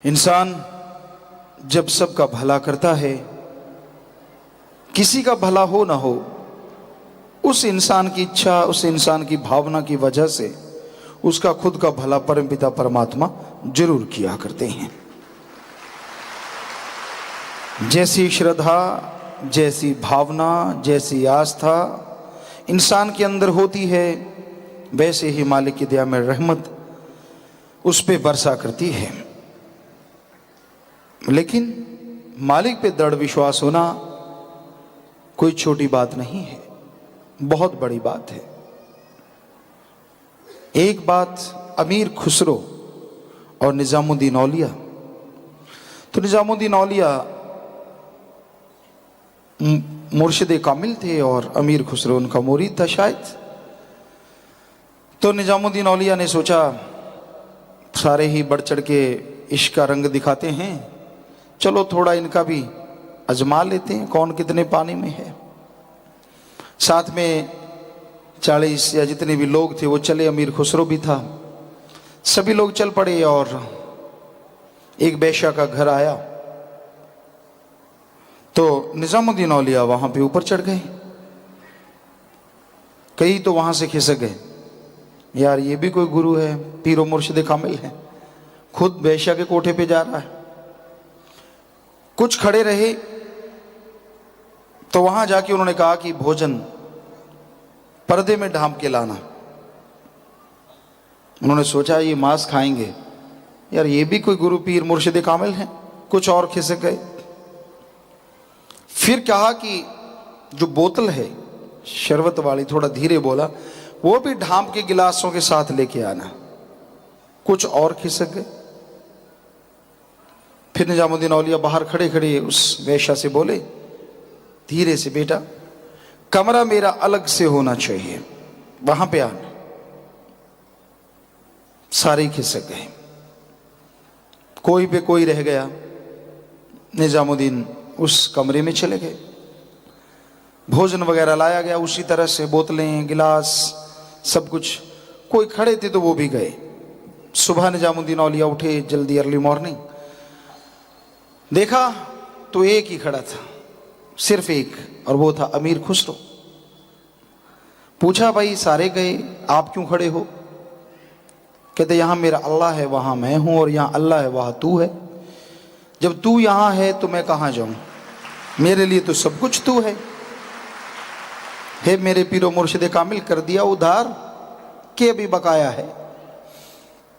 इंसान जब सबका भला करता है, किसी का भला हो ना हो, उस इंसान की इच्छा, उस इंसान की भावना की वजह से उसका खुद का भला परमपिता परमात्मा जरूर किया करते हैं। जैसी श्रद्धा, जैसी भावना, जैसी आस्था इंसान के अंदर होती है, वैसे ही मालिक की दया में रहमत उस पे बरसा करती है। लेकिन मालिक पे दृढ़ विश्वास होना कोई छोटी बात नहीं है, बहुत बड़ी बात है। एक बात अमीर खुसरो और निजामुद्दीन औलिया, तो निजामुद्दीन औलिया मुर्शिद कामिल थे और अमीर खुसरो उनका मुरीद था शायद। तो निजामुद्दीन औलिया ने सोचा सारे ही बढ़ चढ़ के इश्क का रंग दिखाते हैं, चलो थोड़ा इनका भी आजमा लेते हैं कौन कितने पानी में है। साथ में 40 या जितने भी लोग थे वो चले, अमीर खुसरो भी था। सभी लोग चल पड़े और एक वेश्या का घर आया तो निजामुद्दीन औलिया वहां पे ऊपर चढ़ गए। कई तो वहां से खिसक गए, यार ये भी कोई गुरु है, पीरो मुर्शिद कामिल है, खुद वेश्या के कोठे पे जा रहा है। कुछ खड़े रहे तो वहां जाके उन्होंने कहा कि भोजन पर्दे में ढांप के लाना। उन्होंने सोचा ये मांस खाएंगे, यार ये भी कोई गुरु पीर मुर्शिद कामिल है। कुछ और खिसक गए। फिर कहा कि जो बोतल है शरबत वाली, थोड़ा धीरे बोला, वो भी ढांप के गिलासों के साथ लेके आना। कुछ और खिसक गए। फिर निजामुद्दीन औलिया बाहर खड़े खड़े उस वेश्या से बोले धीरे से, बेटा कमरा मेरा अलग से होना चाहिए, वहां पे आना। सारे खिसक गए, कोई पे कोई रह गया। निजामुद्दीन उस कमरे में चले गए। भोजन वगैरह लाया गया उसी तरह से, बोतलें, गिलास, सब कुछ। कोई खड़े थे तो वो भी गए। सुबह निजामुद्दीन औलिया उठे जल्दी, अर्ली मॉर्निंग, देखा तो एक ही खड़ा था, सिर्फ एक, और वो था अमीर खुसरो। पूछा भाई सारे गए, आप क्यों खड़े हो? कहते यहां मेरा अल्लाह है, वहां मैं हूं, और यहां अल्लाह है, वहां तू है। जब तू यहां है तो मैं कहां जाऊं? मेरे लिए तो सब कुछ तू है। हे मेरे पीरो मुर्शिद कामिल, कर दिया उधार के भी बकाया है।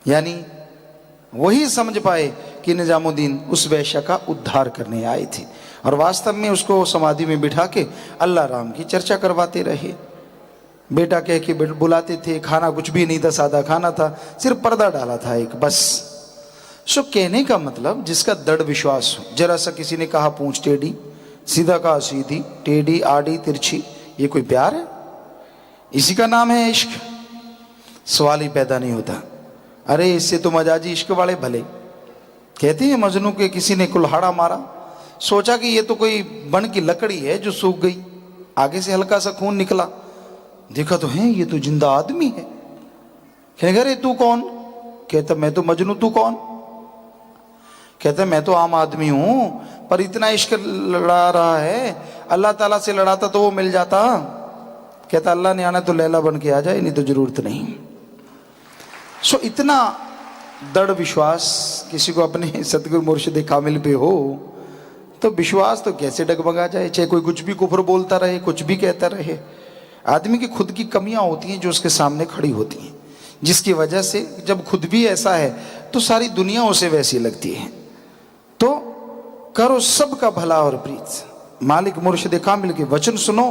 यानी वही समझ पाए कि निजामुद्दीन उस वेश्या का उद्धार करने आए थे, और वास्तव में उसको समाधि में बिठा के अल्लाह राम की चर्चा करवाते रहे। बेटा कह के बुलाते थे। खाना कुछ भी नहीं था, सादा खाना था, सिर्फ पर्दा डाला था एक, बस। सो कहने का मतलब जिसका दृढ़ विश्वास हो। जरा सा किसी ने कहा पूंछ टेढ़ी, सीधा कहा सीधी, टेढ़ी आड़ी तिरछी, ये कोई प्यार है? इसी का नाम है इश्क? सवाल ही पैदा नहीं होता। अरे इससे तो मजाजी इश्क वाले भले। कहते हैं मजनू के किसी ने कुल्हाड़ा मारा, सोचा कि ये तो कोई बन की लकड़ी है जो सूख गई, आगे से हल्का सा खून निकला, देखा तो है ये तो जिंदा आदमी है। कहेगा अरे तू कौन? कहता मैं तो मजनू, तू कौन? कहता मैं तो आम आदमी हूं, पर इतना इश्क लड़ा रहा है, अल्लाह ताला से लड़ाता तो वो मिल जाता। कहता अल्लाह ने आना तो लैला बन के आ जाए, नहीं तो जरूरत नहीं। सो इतना दृढ़ विश्वास किसी को अपने सतगुरु मुर्शिद कामिल पे हो तो विश्वास तो कैसे डगमगा जाए। चाहे कोई कुछ भी कुफर बोलता रहे, कुछ भी कहता रहे, आदमी की खुद की कमियां होती हैं जो उसके सामने खड़ी होती हैं, जिसकी वजह से जब खुद भी ऐसा है तो सारी दुनिया उसे वैसी लगती है। तो करो सबका भला और प्रीत। मालिक मुर्शिद कामिल के वचन सुनो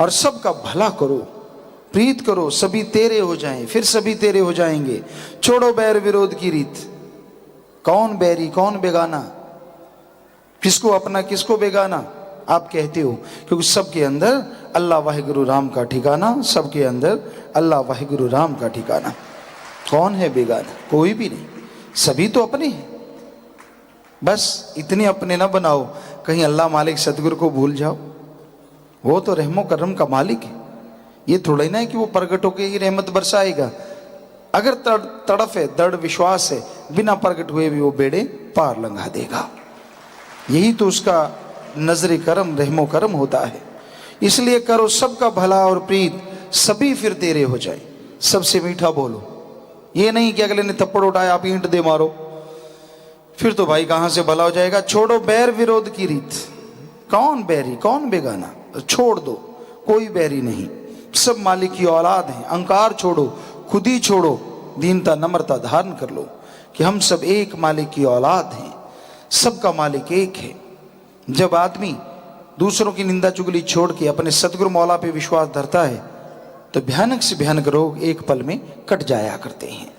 और सबका भला करो, प्रीत करो, सभी तेरे हो जाएं, फिर सभी तेरे हो जाएंगे। छोड़ो बैर विरोध की रीत। कौन बैरी कौन बेगाना, किसको अपना किसको बेगाना आप कहते हो? क्योंकि सबके अंदर अल्लाह वाहिगुरु राम का ठिकाना, सबके अंदर अल्लाह वाहिगुरु राम का ठिकाना। कौन है बेगाना? कोई भी नहीं, सभी तो अपने हैं। बस इतने अपने ना बनाओ कहीं अल्लाह मालिक सतगुरु को भूल जाओ। वो तो रहमो करम का मालिक है। ये थोड़ा ही ना है कि वो प्रगट होके ही रहमत बरसाएगा। अगर तड़फ है, दृढ़ विश्वास है, बिना प्रकट हुए भी वो बेड़े पार लंघा देगा। यही तो उसका नजर करम, रहमो करम होता है। इसलिए करो सबका भला और प्रीत, सभी फिर तेरे हो जाए। सबसे मीठा बोलो, ये नहीं कि अगले ने थप्पड़ उठाया आप ईंट दे मारो, फिर तो भाई कहां से भला हो जाएगा। छोड़ो बैर विरोध की रीत, कौन बैरी कौन बेगाना, छोड़ दो, कोई बैरी नहीं, सब मालिक की औलाद हैं। अहंकार छोड़ो, खुद ही छोड़ो, दीनता नम्रता धारण कर लो कि हम सब एक मालिक की औलाद हैं, सबका मालिक एक है। जब आदमी दूसरों की निंदा चुगली छोड़ के अपने सतगुरु मौला पे विश्वास धरता है तो भयानक से भयानक रोग एक पल में कट जाया करते हैं।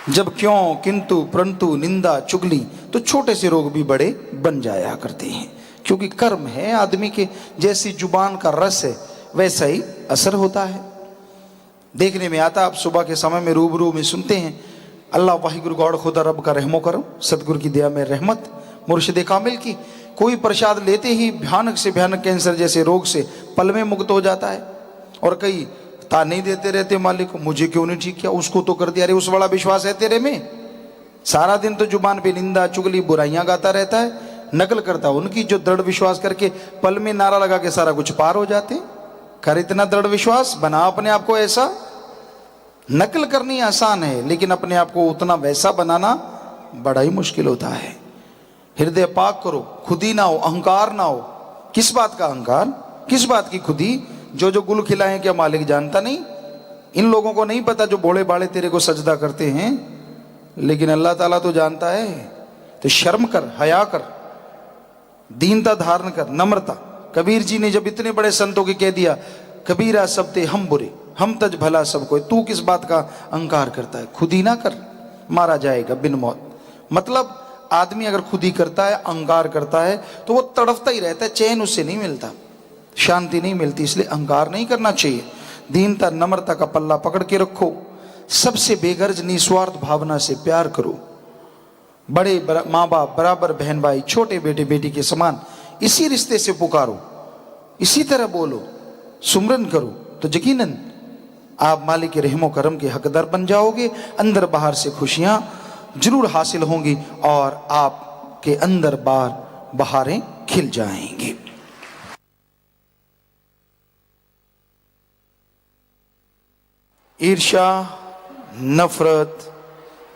जब क्यों किंतु परंतु निंदा चुगली तो छोटे से रोग भी बड़े बन जाया करते हैं, क्योंकि कर्म है आदमी के, जैसी जुबान का रस है वैसा ही असर होता है। देखने में आता, आप सुबह के समय में रूबरू में सुनते हैं, अल्लाह वाहिगुरु गौड़ खुदा रब का रहमो करम, सतगुरु की दया में रहमत, मुर्शिद कामिल की, कोई प्रसाद लेते ही भयानक से भयानक कैंसर जैसे रोग से पल में मुक्त हो जाता है। और कई ताने देते रहते मालिक को, मुझे क्यों नहीं ठीक किया, उसको तो कर दिया। अरे उस बड़ा विश्वास है तेरे में? सारा दिन तो जुबान पे निंदा चुगली बुराइयां गाता रहता है, नकल करता उनकी जो दृढ़ विश्वास करके पल में नारा लगा के सारा कुछ पार हो जाते। कर इतना दृढ़ विश्वास, बना अपने आप को ऐसा। नकल करनी आसान है, लेकिन अपने आप को उतना वैसा बनाना बड़ा ही मुश्किल होता है। हृदय पाक करो, खुदी ना हो, अहंकार ना हो। किस बात का अहंकार, किस बात की खुदी? जो जो गुल खिलाएं क्या मालिक जानता नहीं? इन लोगों को नहीं पता जो भोले बाले तेरे को सजदा करते हैं, लेकिन अल्लाह ताला तो जानता है। तो शर्म कर, हया कर, दीनता धारण कर, नम्रता। कबीर जी ने जब इतने बड़े संतों के कह दिया, कबीरा सब ते हम बुरे, हम तज भला सब कोई, तू किस बात का अहंकार करता है? खुद ही ना कर, मारा जाएगा बिन मौत। मतलब आदमी अगर खुद ही करता है, अहंकार करता है, तो वो तड़फता ही रहता है, चैन उससे नहीं मिलता, शांति नहीं मिलती। इसलिए अहंकार नहीं करना चाहिए। दीनता नम्रता का पल्ला पकड़ के रखो, सबसे बेगर्ज निस्वार्थ भावना से प्यार करो। बड़े माँ बाप बराबर, बहन भाई छोटे बेटे बेटी के समान, इसी रिश्ते से पुकारो, इसी तरह बोलो, सुमरन करो, तो यकीनन आप मालिक के रहमो करम के हकदार बन जाओगे। अंदर बाहर से खुशियां जरूर हासिल होंगी और आपके अंदर बाहर बहारें खिल जाएंगी। ईर्ष्या, नफरत,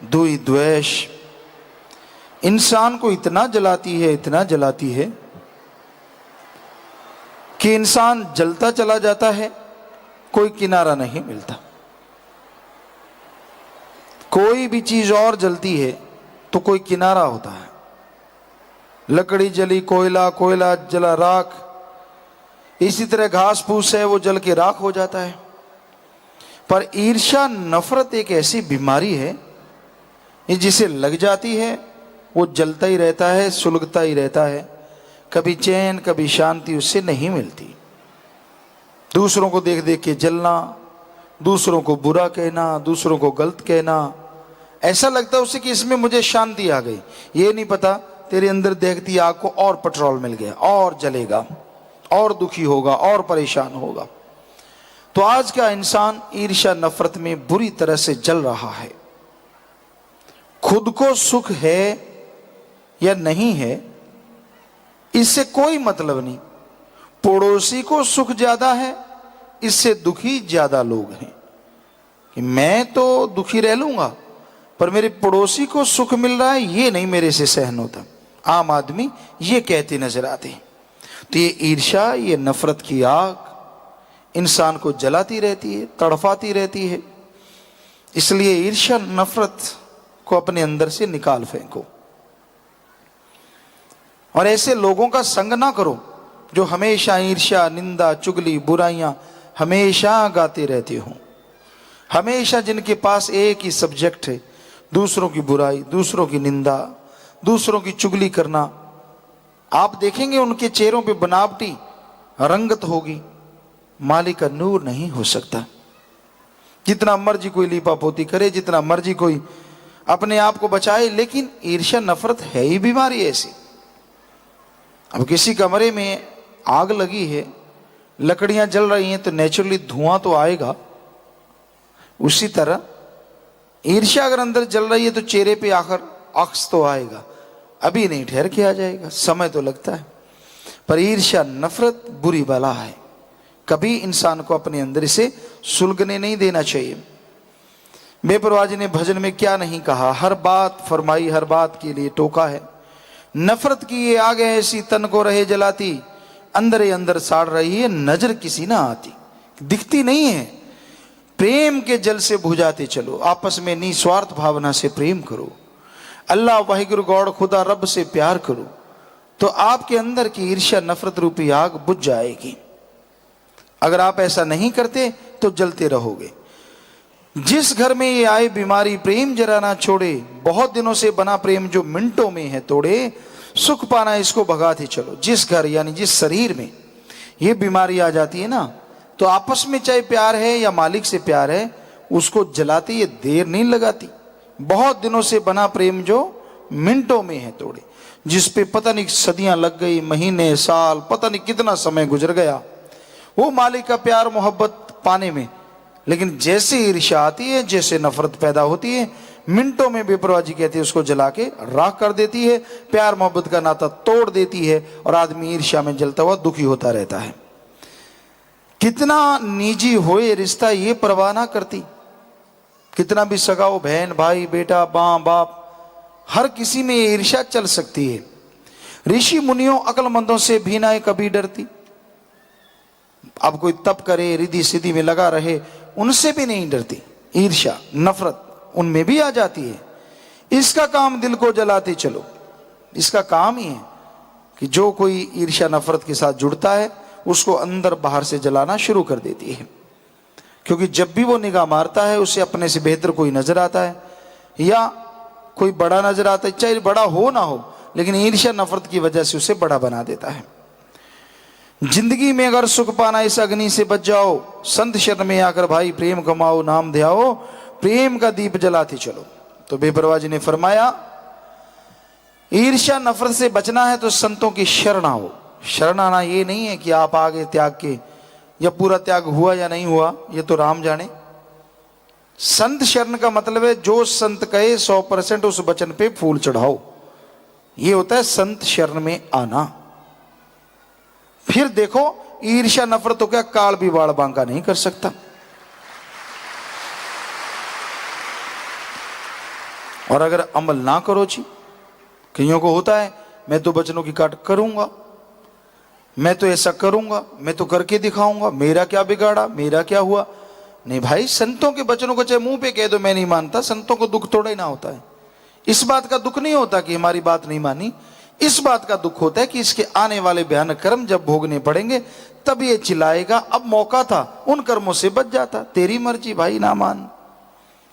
दुई द्वेष इंसान को इतना जलाती है, इतना जलाती है कि इंसान जलता चला जाता है, कोई किनारा नहीं मिलता। कोई भी चीज और जलती है तो कोई किनारा होता है। लकड़ी जली कोयला, कोयला जला राख, इसी तरह घास फूस है वो जल के राख हो जाता है। पर ईर्ष्या नफरत एक ऐसी बीमारी है, ये जिसे लग जाती है वो जलता ही रहता है, सुलगता ही रहता है, कभी चैन कभी शांति उससे नहीं मिलती। दूसरों को देख देख के जलना, दूसरों को बुरा कहना, दूसरों को गलत कहना, ऐसा लगता है उसे कि इसमें मुझे शांति आ गई। ये नहीं पता तेरे अंदर देखती आग को और पेट्रोल मिल गया, और जलेगा, और दुखी होगा, और परेशान होगा। तो आज का इंसान ईर्ष्या नफरत में बुरी तरह से जल रहा है। खुद को सुख है या नहीं है इससे कोई मतलब नहीं, पड़ोसी को सुख ज्यादा है इससे दुखी ज्यादा लोग हैं। कि मैं तो दुखी रह लूंगा पर मेरे पड़ोसी को सुख मिल रहा है ये नहीं मेरे से सहन होता, आम आदमी ये कहते नजर आते हैं। तो ये ईर्ष्या, ये नफरत की आग इंसान को जलाती रहती है, तड़फाती रहती है। इसलिए ईर्ष्या नफरत को अपने अंदर से निकाल फेंको और ऐसे लोगों का संग ना करो जो हमेशा ईर्ष्या, निंदा, चुगली, बुराइयां हमेशा गाते रहते हो। हमेशा जिनके पास एक ही सब्जेक्ट है, दूसरों की बुराई, दूसरों की निंदा, दूसरों की चुगली करना। आप देखेंगे उनके चेहरों पे बनावटी रंगत होगी, मालिक का नूर नहीं हो सकता। जितना मर्जी कोई लीपा पोती करे, जितना मर्जी कोई अपने आप को बचाए, लेकिन ईर्ष्या नफरत है ही बीमारी ऐसी। अब किसी कमरे में आग लगी है, लकड़ियां जल रही हैं तो नेचुरली धुआं तो आएगा, उसी तरह ईर्ष्या अगर अंदर जल रही है तो चेहरे पे आखिर अक्स तो आएगा, अभी नहीं, ठहर के आ जाएगा, समय तो लगता है। पर ईर्ष्या नफरत बुरी बला है, कभी इंसान को अपने अंदर इसे सुलगने नहीं देना चाहिए। बेपरवाह जी ने भजन में क्या नहीं कहा, हर बात फरमाई, हर बात के लिए टोका है। नफरत की ये आग है ऐसी तन को रहे जलाती, अंदर ही अंदर साड़ रही है नजर किसी ना आती, दिखती नहीं है। प्रेम के जल से बुझाते चलो, आपस में निस्वार्थ भावना से प्रेम करो, अल्लाह वाहिगुरु गौड़ खुदा रब से प्यार करो, तो आपके अंदर की ईर्ष्या नफरत रूपी आग बुझ जाएगी। अगर आप ऐसा नहीं करते तो जलते रहोगे। जिस घर में ये आए बीमारी प्रेम जरा ना छोड़े, बहुत दिनों से बना प्रेम जो मिनटों में है तोड़े, सुख पाना इसको भगाते चलो। जिस घर यानी जिस शरीर में ये बीमारी आ जाती है ना, तो आपस में चाहे प्यार है या मालिक से प्यार है, उसको जलाते ये देर नहीं लगाती। बहुत दिनों से बना प्रेम जो मिनटों में है तोड़े, जिस पे पता नहीं सदियां लग गई, महीने साल पता नहीं कितना समय गुजर गया वो मालिक का प्यार मोहब्बत पाने में, लेकिन जैसे ईर्ष्या आती है, जैसे नफरत पैदा होती है, मिनटों में बेपरवाह जी कहते हैं उसको जला के राख कर देती है, प्यार मोहब्बत का नाता तोड़ देती है और आदमी ईर्ष्या में जलता हुआ दुखी होता रहता है। कितना निजी होए रिश्ता ये परवाह ना करती, कितना भी सगा हो, बहन भाई बेटा मां बाप, हर किसी में ये ईर्ष्या चल सकती है। ऋषि मुनियों अक्लमंदों से भी ना कभी डरती। अब कोई तप करे रिद्धि सिद्धि में लगा रहे, उनसे भी नहीं डरती। ईर्ष्या नफरत उनमें भी आ जाती है। इसका काम दिल को जलाते चलो, इसका काम ही है कि जो कोई ईर्ष्या नफरत के साथ जुड़ता है उसको अंदर बाहर से जलाना शुरू कर देती है। क्योंकि जब भी वो निगाह मारता है उसे अपने से बेहतर कोई नजर आता है या कोई बड़ा नजर आता है, चाहे बड़ा हो ना हो, लेकिन ईर्ष्या नफरत की वजह से उसे बड़ा बना देता है। जिंदगी में अगर सुख पाना इस अग्नि से बच जाओ, संत शरण में आकर भाई प्रेम कमाओ, नाम ध्याओ, प्रेम का दीप जलाते चलो। तो बेपरवाह जी ने फरमाया ईर्ष्या नफरत से बचना है तो संतों की शरण आओ। शरण आना ये नहीं है कि आप आगे त्याग के, या पूरा त्याग हुआ या नहीं हुआ ये तो राम जाने। संत शरण का मतलब है जो संत कहे 100% उस वचन पे फूल चढ़ाओ, ये होता है संत शरण में आना। फिर देखो ईर्ष्या नफरत तो क्या काल भी बाड़ बांका नहीं कर सकता। और अगर अमल ना करो जी, कईयों को होता है मैं तो वचनों की काट करूंगा, मैं तो ऐसा करूंगा, मैं तो करके दिखाऊंगा, मेरा क्या बिगाड़ा, मेरा क्या हुआ। नहीं भाई, संतों के वचनों को चाहे मुंह पे कह दो मैं नहीं मानता, संतों को दुख थोड़ा ही ना होता है। इस बात का दुख नहीं होता कि हमारी बात नहीं मानी, इस बात का दुख होता है कि इसके आने वाले भयानक कर्म जब भोगने पड़ेंगे तब ये चिल्लाएगा अब मौका था, उन कर्मों से बच जाता। तेरी मर्जी भाई, ना मान।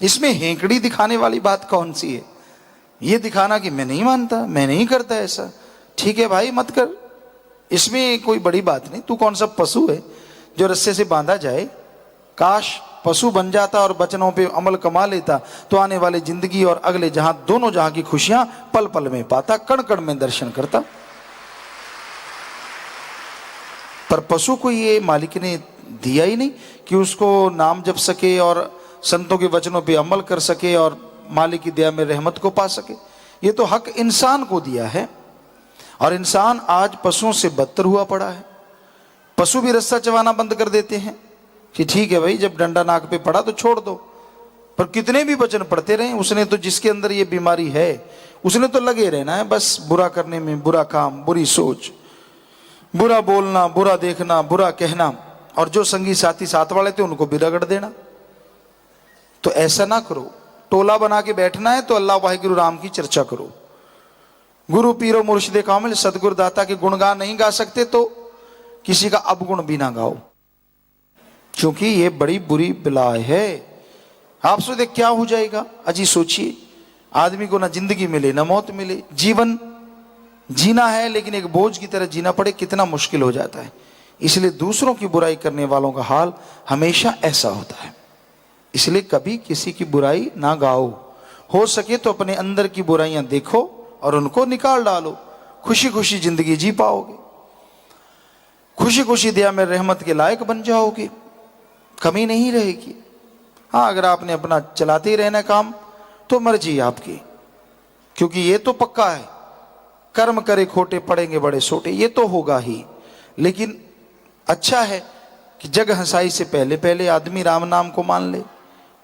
इसमें हेंकड़ी दिखाने वाली बात कौन सी है? ये दिखाना कि मैं नहीं मानता, मैं नहीं करता ऐसा, ठीक है भाई मत कर, इसमें कोई बड़ी बात नहीं। तू कौन सा पशु है जो रस्से से बांधा जाए? काश पशु बन जाता और वचनों पे अमल कमा लेता तो आने वाली जिंदगी और अगले जहां, दोनों जहां की खुशियां पल पल में पाता, कण कण में दर्शन करता। पर पशु को ये मालिक ने दिया ही नहीं कि उसको नाम जप सके और संतों के वचनों पे अमल कर सके और मालिक की दया में रहमत को पा सके। ये तो हक इंसान को दिया है और इंसान आज पशुओं से बदतर हुआ पड़ा है। पशु भी रस्सा चबाना बंद कर देते हैं कि ठीक है भाई जब डंडा नाक पे पड़ा तो छोड़ दो, पर कितने भी वचन पढ़ते रहे, उसने तो, जिसके अंदर ये बीमारी है उसने तो लगे रहना है बस बुरा करने में, बुरा काम, बुरी सोच, बुरा बोलना, बुरा देखना, बुरा कहना, और जो संगी साथी साथ वाले थे उनको भी रगड़ देना। तो ऐसा ना करो। टोला बना के बैठना है तो अल्लाह वाहिगुरु राम की चर्चा करो। गुरु पीरो मुर्शिदे कामिल सतगुरु दाता के गुणगान नहीं गा सकते तो किसी का अवगुण भी ना गाओ, क्योंकि ये बड़ी बुरी बलाय है। आप सोचे क्या हो जाएगा? अजी सोचिए, आदमी को ना जिंदगी मिले ना मौत मिले, जीवन जीना है लेकिन एक बोझ की तरह जीना पड़े, कितना मुश्किल हो जाता है। इसलिए दूसरों की बुराई करने वालों का हाल हमेशा ऐसा होता है। इसलिए कभी किसी की बुराई ना गाओ, हो सके तो अपने अंदर की बुराइयां देखो और उनको निकाल डालो, खुशी खुशी जिंदगी जी पाओगे, खुशी खुशी दया में रहमत के लायक बन जाओगे, कमी नहीं रहेगी। हाँ, अगर आपने अपना चलाते ही रहना काम तो मर्जी है आपकी, क्योंकि ये तो पक्का है, कर्म करे खोटे पड़ेंगे बड़े छोटे, ये तो होगा ही। लेकिन अच्छा है कि जग हंसाई से पहले पहले आदमी राम नाम को मान ले,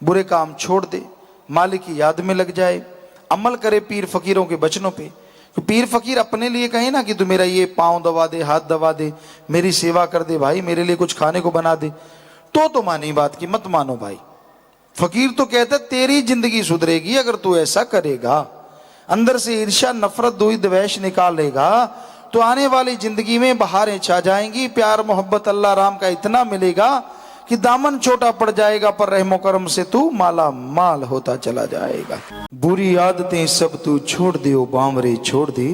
बुरे काम छोड़ दे, मालिक की याद में लग जाए, अमल करे पीर फकीरों के वचनों पे। तो पीर फकीर अपने लिए कहे ना कि तू मेरा ये पाँव दबा दे, हाथ दबा दे, मेरी सेवा कर दे भाई, मेरे लिए कुछ खाने को बना दे, तो मानी बात की, मत मानो भाई। फकीर तो कहता तेरी जिंदगी सुधरेगी अगर तू ऐसा करेगा, अंदर से ईर्ष्या नफरत द्वेष द्वेष निकालेगा तो आने वाली जिंदगी में बहारें छा जाएंगी, प्यार मोहब्बत अल्लाह राम का इतना मिलेगा कि दामन छोटा पड़ जाएगा, पर रहमो करम से तू माला माल होता चला जाएगा। बुरी आदतें सब तू छोड़ दे ओ बावरे छोड़ दे,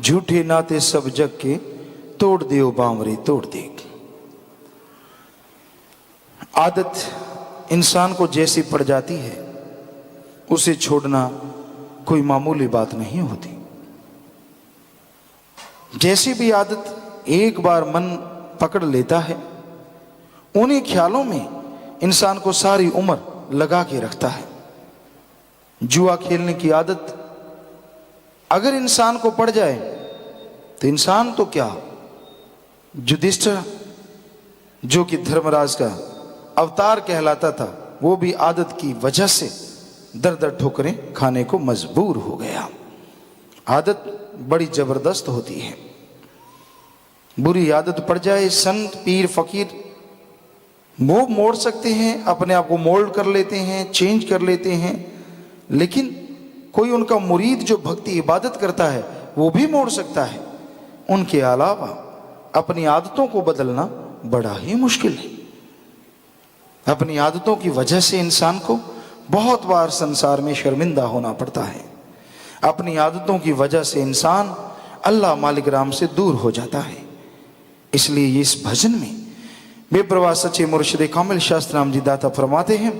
झूठे नाते सब जग के तोड़ दे ओ बावरे तोड़ दे। आदत इंसान को जैसी पड़ जाती है उसे छोड़ना कोई मामूली बात नहीं होती। जैसी भी आदत एक बार मन पकड़ लेता है, उन्हीं ख्यालों में इंसान को सारी उम्र लगा के रखता है। जुआ खेलने की आदत अगर इंसान को पड़ जाए तो इंसान तो क्या, युधिष्ठिर जो कि धर्मराज का अवतार कहलाता था, वो भी आदत की वजह से दर दर ठोकरें खाने को मजबूर हो गया। आदत बड़ी जबरदस्त होती है। बुरी आदत पड़ जाए, संत पीर फकीर वो मोड़ सकते हैं, अपने आप को मोल्ड कर लेते हैं, चेंज कर लेते हैं, लेकिन कोई उनका मुरीद जो भक्ति इबादत करता है वो भी मोड़ सकता है। उनके अलावा अपनी आदतों को बदलना बड़ा ही मुश्किल है। अपनी आदतों की वजह से इंसान को बहुत बार संसार में शर्मिंदा होना पड़ता है। अपनी आदतों की वजह से इंसान अल्लाह मालिक राम से दूर हो जाता है। इसलिए इस भजन में बेप्रवाह सच्चे मुर्शिद कामिल शास्त्र राम जी दाता फरमाते हैं,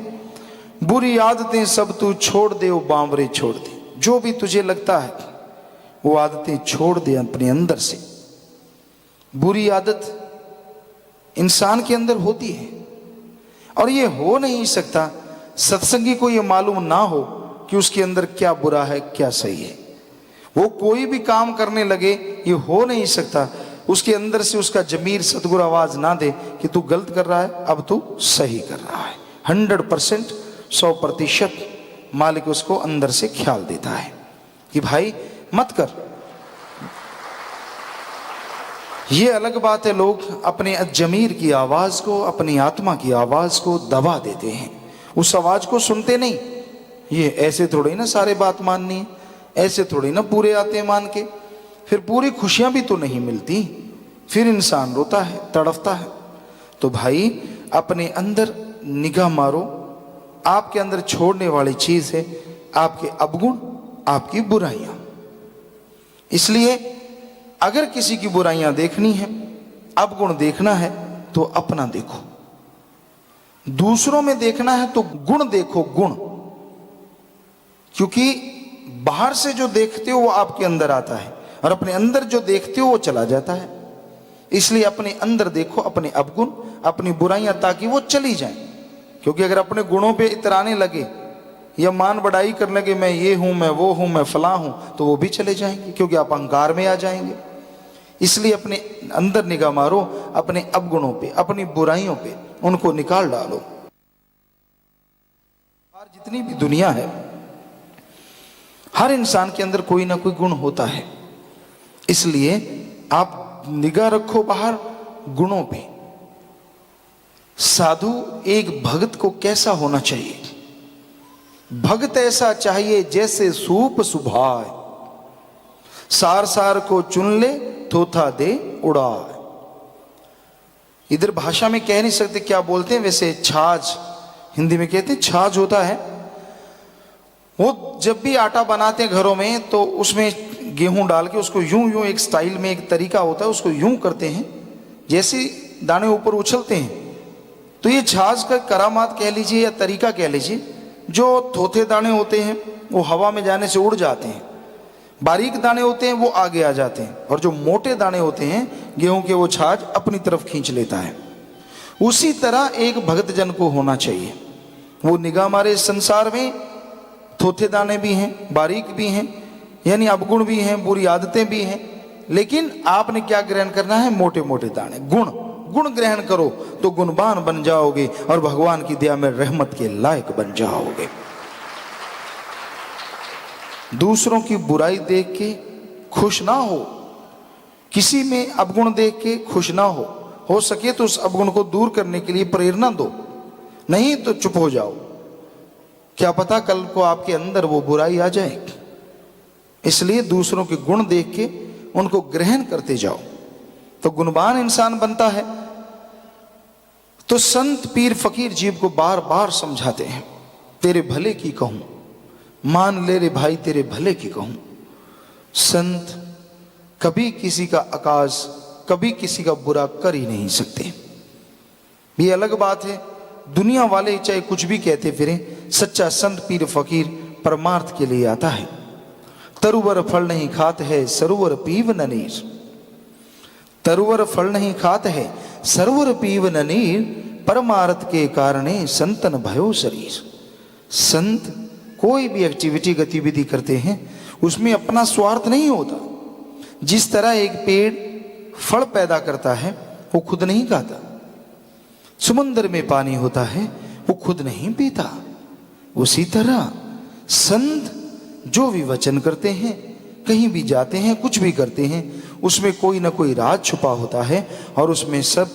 बुरी आदतें सब तू छोड़ दे ओ बावरे छोड़ दे। जो भी तुझे लगता है वो आदतें छोड़ दे अपने अंदर से। बुरी आदत इंसान के अंदर होती है और ये हो नहीं सकता सत्संगी को ये मालूम ना हो कि उसके अंदर क्या बुरा है क्या सही है। वो कोई भी काम करने लगे, ये हो नहीं सकता उसके अंदर से उसका जमीर सतगुरु आवाज ना दे कि तू गलत कर रहा है, अब तू सही कर रहा है। 100% 100% मालिक उसको अंदर से ख्याल देता है कि भाई मत कर। ये अलग बात है, लोग अपने जमीर की आवाज को, अपनी आत्मा की आवाज को दबा देते हैं, उस आवाज को सुनते नहीं। ये ऐसे थोड़ी ना सारे बात माननी है, ऐसे थोड़ी ना पूरे आते हैं मान के, फिर पूरी खुशियां भी तो नहीं मिलती, फिर इंसान रोता है, तड़फता है। तो भाई अपने अंदर निगाह मारो, आपके अंदर छोड़ने वाली चीज है आपके अवगुण, आपकी बुराइयां। इसलिए अगर किसी की बुराइयां देखनी है, अवगुण देखना है तो अपना देखो, दूसरों में देखना है तो गुण देखो, गुण। क्योंकि बाहर से जो देखते हो वो आपके अंदर आता है और अपने अंदर जो देखते हो वो चला जाता है। इसलिए अपने अंदर देखो अपने अवगुण, अपनी बुराइयां, ताकि वो चली जाएं। क्योंकि अगर अपने गुणों पे इतराने लगे या मान बढ़ाई करने लगे, मैं ये हूं, मैं वो हूं, मैं फलां हूं, तो वो भी चले जाएंगे, क्योंकि आप अहंकार में आ जाएंगे। इसलिए अपने अंदर निगाह मारो, अपने अवगुणों पे, अपनी बुराइयों पे, उनको निकाल डालो। और जितनी भी दुनिया है, हर इंसान के अंदर कोई ना कोई गुण होता है। इसलिए आप निगाह रखो बाहर गुणों पे। साधु एक भक्त को कैसा होना चाहिए? भक्त ऐसा चाहिए जैसे सूप सुभाए, सार सार को चुन ले थोथा दे उड़ाए। इधर भाषा में कह नहीं सकते क्या बोलते हैं, वैसे छाछ हिंदी में कहते हैं, छाछ होता है। वो जब भी आटा बनाते हैं घरों में तो उसमें गेहूं डाल के उसको यूं यूं एक स्टाइल में, एक तरीका होता है, उसको यूं करते हैं जैसे दाने ऊपर उछलते हैं। तो ये छाछ का करामात कह लीजिए या तरीका कह लीजिए। जो थोथे दाने होते हैं वो हवा में जाने से उड़ जाते हैं, बारीक दाने होते हैं वो आगे आ जाते हैं, और जो मोटे दाने होते हैं गेहूं के, वो छाछ अपनी तरफ खींच लेता है। उसी तरह एक भक्त जन को होना चाहिए। वो निगाह हमारे संसार में थोथे दाने भी हैं, बारीक भी हैं, यानी अवगुण भी हैं, बुरी आदतें भी हैं, लेकिन आपने क्या ग्रहण करना है? मोटे मोटे दाने, गुण। गुण ग्रहण करो तो गुणवान बन जाओगे और भगवान की दया में रहमत के लायक बन जाओगे। दूसरों की बुराई देख के खुश ना हो, किसी में अवगुण देख के खुश ना हो सके तो उस अवगुण को दूर करने के लिए प्रेरणा दो, नहीं तो चुप हो जाओ। क्या पता कल को आपके अंदर वो बुराई आ जाए। इसलिए दूसरों के गुण देख के उनको ग्रहण करते जाओ तो गुणवान इंसान बनता है। तो संत पीर फकीर जीव को बार बार समझाते हैं, तेरे भले की कहूं, मान ले रे भाई तेरे भले की कहूं। संत कभी किसी का आकाश, कभी किसी का बुरा कर ही नहीं सकते। ये अलग बात है, दुनिया वाले चाहे कुछ भी कहते फिरें, सच्चा संत पीर फकीर परमार्थ के लिए आता है। तरुवर फल नहीं खात है सरोवर पीव ननीर, तरुवर फल नहीं खात है सरोवर पीव ननीर, परमार्थ के कारणे संतन भयो शरीर। संत कोई भी एक्टिविटी गतिविधि करते हैं उसमें अपना स्वार्थ नहीं होता। जिस तरह एक पेड़ फल पैदा करता है वो खुद नहीं खाता, समुद्र में पानी होता है वो खुद नहीं पीता, उसी तरह संत जो भी वचन करते हैं, कहीं भी जाते हैं, कुछ भी करते हैं, उसमें कोई ना कोई राज छुपा होता है और उसमें सब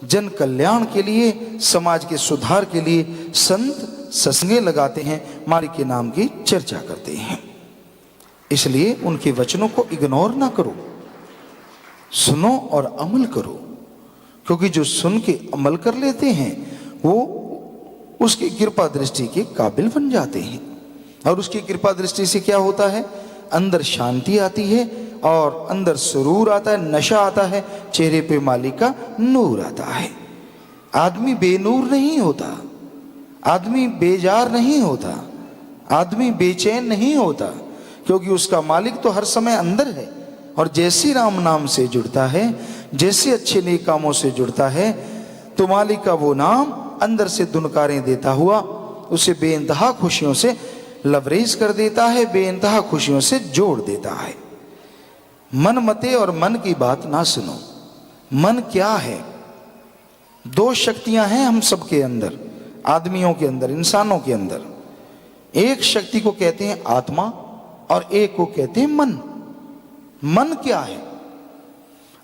जन कल्याण के लिए, समाज के सुधार के लिए संत सत्संगे लगाते हैं, मालिक के नाम की चर्चा करते हैं। इसलिए उनके वचनों को इग्नोर ना करो, सुनो और अमल करो, क्योंकि जो सुन के अमल कर लेते हैं वो उसकी कृपा दृष्टि के काबिल बन जाते हैं। और उसकी कृपा दृष्टि से क्या होता है? अंदर शांति आती है और अंदर सुरूर आता है, नशा आता है, चेहरे पे मालिक का नूर आता है। आदमी बेनूर नहीं होता, आदमी बेजार नहीं होता, आदमी बेचैन नहीं होता, क्योंकि उसका मालिक तो हर समय अंदर है। और जैसे राम नाम से जुड़ता है, जैसे अच्छे नेक कामों से जुड़ता है, तो मालिक का वो नाम अंदर से दुनकारें देता हुआ उसे बेइंतहा खुशियों से लवरेज कर देता है, बेइंतहा खुशियों से जोड़ देता है। मन मते और मन की बात ना सुनो। मन क्या है? दो शक्तियां हैं हम सबके अंदर, आदमियों के अंदर, इंसानों के अंदर। एक शक्ति को कहते हैं आत्मा और एक को कहते हैं मन। मन क्या है?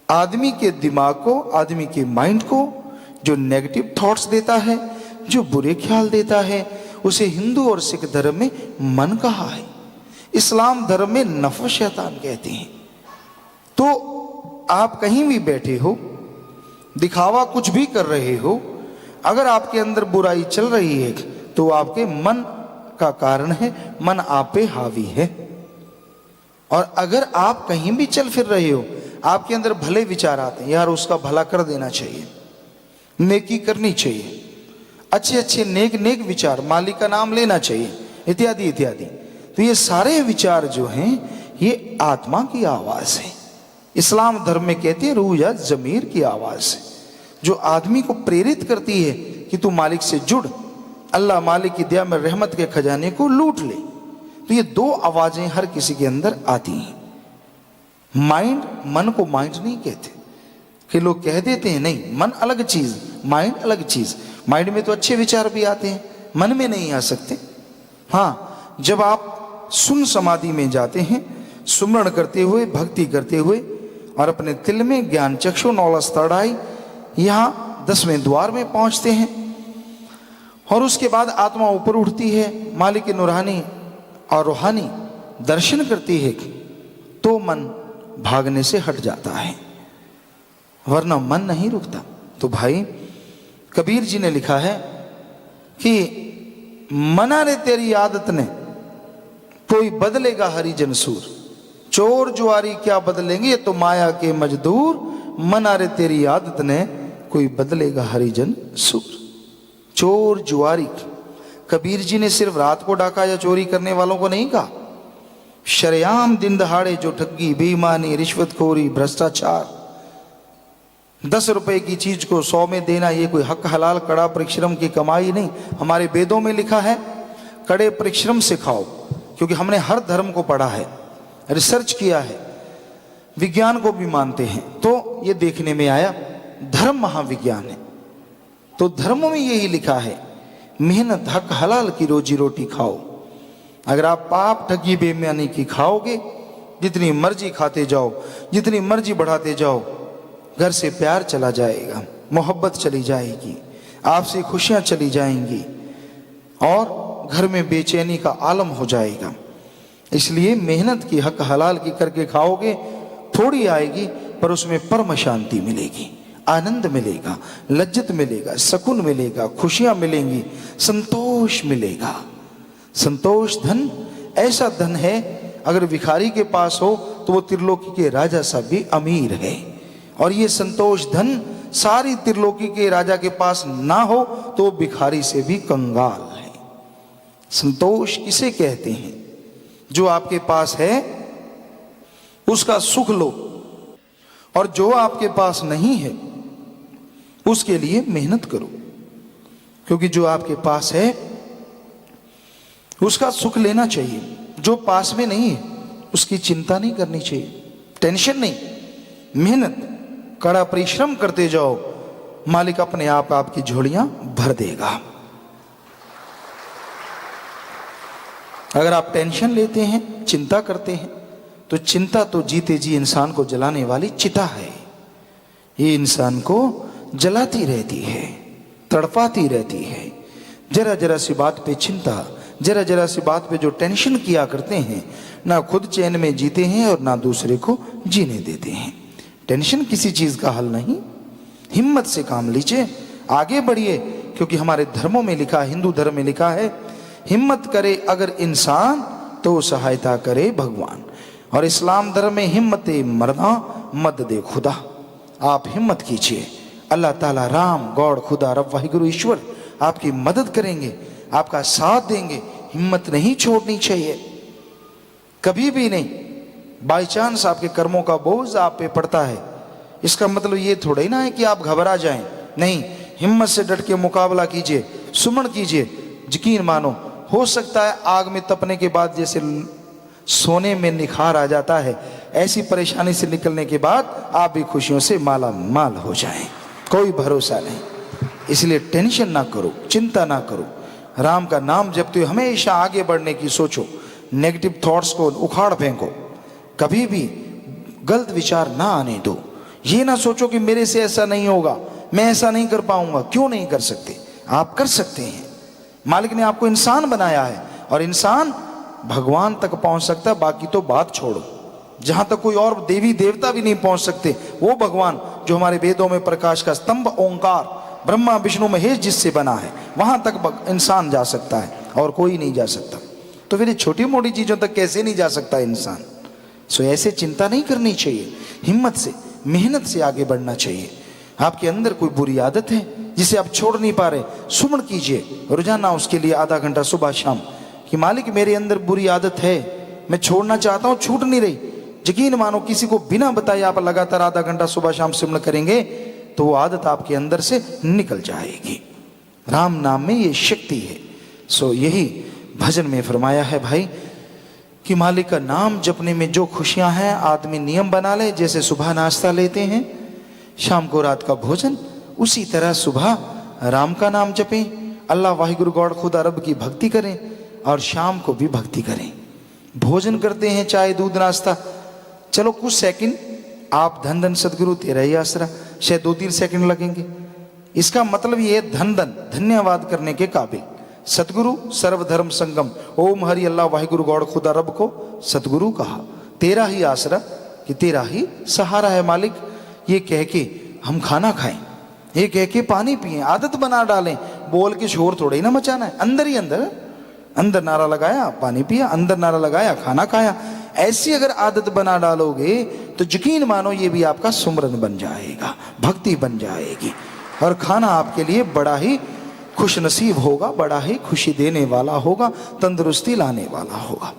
आदमी के दिमाग को, आदमी के माइंड को जो नेगेटिव थॉट्स देता है, जो बुरे ख्याल देता है, उसे हिंदू और सिख धर्म में मन कहा है। इस्लाम धर्म में नफ्स शैतान कहते हैं। तो आप कहीं भी बैठे हो, दिखावा कुछ भी कर रहे हो, अगर आपके अंदर बुराई चल रही है तो आपके मन का कारण है, मन आप पे हावी है। और अगर आप कहीं भी चल फिर रहे हो, आपके अंदर भले विचार आते हैं, यार उसका भला कर देना चाहिए, नेकी करनी चाहिए, अच्छे अच्छे नेक नेक विचार, मालिक का नाम लेना चाहिए, इत्यादि इत्यादि, तो ये सारे विचार जो हैं ये आत्मा की आवाज है। इस्लाम धर्म में कहते हैं रूह या जमीर की आवाज है, जो आदमी को प्रेरित करती है कि तू मालिक से जुड़, अल्लाह मालिक की दया में रहमत के खजाने को लूट ले। तो ये दो आवाजें हर किसी के अंदर आती हैं। माइंड, मन को माइंड नहीं कहते, कि लोग कह देते हैं नहीं, मन अलग चीज, माइंड अलग चीज। माइंड में तो अच्छे विचार भी आते हैं, मन में नहीं आ सकते। हाँ, जब आप सुन समाधि में जाते हैं, सुमरण करते हुए, भक्ति करते हुए, और अपने तिल में ज्ञान चक्षु नौलस तड़ाई, यहाँ 10वें द्वार में पहुंचते हैं, और उसके बाद आत्मा ऊपर उठती है, मालिक नूरानी और रूहानी दर्शन करती है, तो मन भागने से हट जाता है, वरना मन नहीं रुकता। तो भाई कबीर जी ने लिखा है कि मना रे तेरी आदत ने कोई बदलेगा हरिजन सूर, चोर जुआरी क्या बदलेंगे, ये तो माया के मजदूर, मना रे तेरी आदत ने कोई बदलेगा हरिजन सूर। चोर जुआरी, कबीर जी ने सिर्फ रात को डाका या चोरी करने वालों को नहीं कहा, शरेआम दिन दहाड़े जो ठगी, बेईमानी, रिश्वतखोरी, भ्रष्टाचार, 10 रुपए की चीज को 100 में देना ये कोई हक हलाल कड़ा परिश्रम की कमाई नहीं। हमारे वेदों में लिखा है कड़े परिश्रम से खाओ, क्योंकि हमने हर धर्म को पढ़ा है, रिसर्च किया है, विज्ञान को भी मानते हैं। तो ये देखने में आया धर्म महाविज्ञान है, तो धर्म में यही लिखा है मेहनत हक हलाल की रोजी रोटी खाओ। अगर आप पाप ठगी बेईमानी की खाओगे, जितनी मर्जी खाते जाओ, जितनी मर्जी बढ़ाते जाओ, घर से प्यार चला जाएगा, मोहब्बत चली जाएगी, आपसे खुशियां चली जाएंगी और घर में बेचैनी का आलम हो जाएगा। इसलिए मेहनत की हक हलाल की करके खाओगे, थोड़ी आएगी पर उसमें परम शांति मिलेगी, आनंद मिलेगा, लज्जत मिलेगा, सुकून मिलेगा, खुशियां मिलेंगी, संतोष मिलेगा। संतोष धन ऐसा धन है, अगर भिखारी के पास हो तो वो त्रिलोकी के राजा सा भी अमीर है, और ये संतोष धन सारी त्रिलोकी के राजा के पास ना हो तो भिखारी से भी कंगाल है। संतोष किसे कहते हैं? जो आपके पास है उसका सुख लो, और जो आपके पास नहीं है उसके लिए मेहनत करो, क्योंकि जो आपके पास है उसका सुख लेना चाहिए। जो पास में नहीं है उसकी चिंता नहीं करनी चाहिए, टेंशन नहीं, मेहनत कड़ा परिश्रम करते जाओ, मालिक अपने आप आपकी झोलियां भर देगा। अगर आप टेंशन लेते हैं, चिंता करते हैं, तो चिंता तो जीते जी इंसान को जलाने वाली चिता है। ये इंसान को जलाती रहती है, तड़पाती रहती है। जरा जरा सी बात पे चिंता, जरा जरा सी बात पे जो टेंशन किया करते हैं, ना खुद चैन में जीते हैं और ना दूसरे को जीने देते हैं। टेंशन किसी चीज का हल नहीं। हिम्मत से काम लीजिए, आगे बढ़िए, क्योंकि हमारे धर्मों में लिखा, हिंदू धर्म में लिखा है हिम्मत करे अगर इंसान तो सहायता करे भगवान। और इस्लाम धर्म में हिम्मत मरना मदद खुदा। आप हिम्मत कीजिए, अल्लाह ताला राम गॉड खुदा रब वाहिगुरु ईश्वर आपकी मदद करेंगे, आपका साथ देंगे। हिम्मत नहीं छोड़नी चाहिए, कभी भी नहीं। बाई चांस आपके कर्मों का बोझ आप पे पड़ता है, इसका मतलब ये थोड़ा ही ना है कि आप घबरा जाएं। नहीं, हिम्मत से डट के मुकाबला कीजिए, सुमन कीजिए। यकीन मानो, हो सकता है आग में तपने के बाद जैसे सोने में निखार आ जाता है, ऐसी परेशानी से निकलने के बाद आप भी खुशियों से माला माल हो जाएं। कोई भरोसा नहीं। इसलिए टेंशन ना करो, चिंता ना करो। राम का नाम जपते हुए हमेशा आगे बढ़ने की सोचो। नेगेटिव थॉट्स को उखाड़ फेंको, कभी भी गलत विचार ना आने दो। ये ना सोचो कि मेरे से ऐसा नहीं होगा, मैं ऐसा नहीं कर पाऊंगा। क्यों नहीं कर सकते? आप कर सकते हैं। मालिक ने आपको इंसान बनाया है, और इंसान भगवान तक पहुंच सकता है। बाकी तो बात छोड़ो, जहां तक कोई और देवी देवता भी नहीं पहुंच सकते, वो भगवान जो हमारे वेदों में प्रकाश का स्तंभ ओंकार ब्रह्मा विष्णु महेश जिससे बना है, वहां तक इंसान जा सकता है और कोई नहीं जा सकता। तो फिर छोटी मोटी चीजों तक कैसे नहीं जा सकता इंसान? सो ऐसे चिंता नहीं करनी चाहिए, हिम्मत से मेहनत से आगे बढ़ना चाहिए। आपके अंदर कोई बुरी आदत है जिसे आप छोड़ नहीं पा रहे, सुमन कीजिए रोजाना उसके लिए आधा घंटा सुबह शाम कि मालिक मेरे अंदर बुरी आदत है, मैं छोड़ना चाहता हूं, छूट नहीं रही। यकीन मानो, किसी को बिना बताए आप लगातार आधा घंटा सुबह शाम सुमन करेंगे तो वो आदत आपके अंदर से निकल जाएगी। राम नाम में ये शक्ति है। सो यही भजन में फरमाया है भाई कि मालिक का नाम जपने में जो खुशियां हैं, आदमी नियम बना ले। जैसे सुबह नाश्ता लेते हैं, शाम को रात का भोजन, उसी तरह सुबह राम का नाम जपें, अल्लाह वाहिगुरु गॉड खुदा रब की भक्ति करें, और शाम को भी भक्ति करें। भोजन करते हैं, चाय दूध नाश्ता, चलो कुछ सेकंड आप धन धन सदगुरु तेरा ही आसरा, शायद 2-3 सेकंड लगेंगे। इसका मतलब ये धन धन धन्यवाद करने के काबिल। सतगुरु सर्वधर्म संगम, ओम हरि अल्लाह वाहिगुरु गॉड खुदा रब को सतगुरु कहा। तेरा ही आसरा, कि तेरा ही सहारा है मालिक। ये कह के हम खाना खाएं, ये कह के पानी पिएं, आदत बना डालें। बोल के शोर थोड़ा ही ना मचाना है, अंदर ही अंदर। अंदर नारा लगाया पानी पिया, अंदर नारा लगाया खाना खाया। ऐसी अगर आदत बना डालोगे तो यकीन मानो ये भी आपका सुमरन बन जाएगा, भक्ति बन जाएगी, और खाना आपके लिए बड़ा ही खुश नसीब होगा, बड़ा ही खुशी देने वाला होगा, तंदुरुस्ती लाने वाला होगा।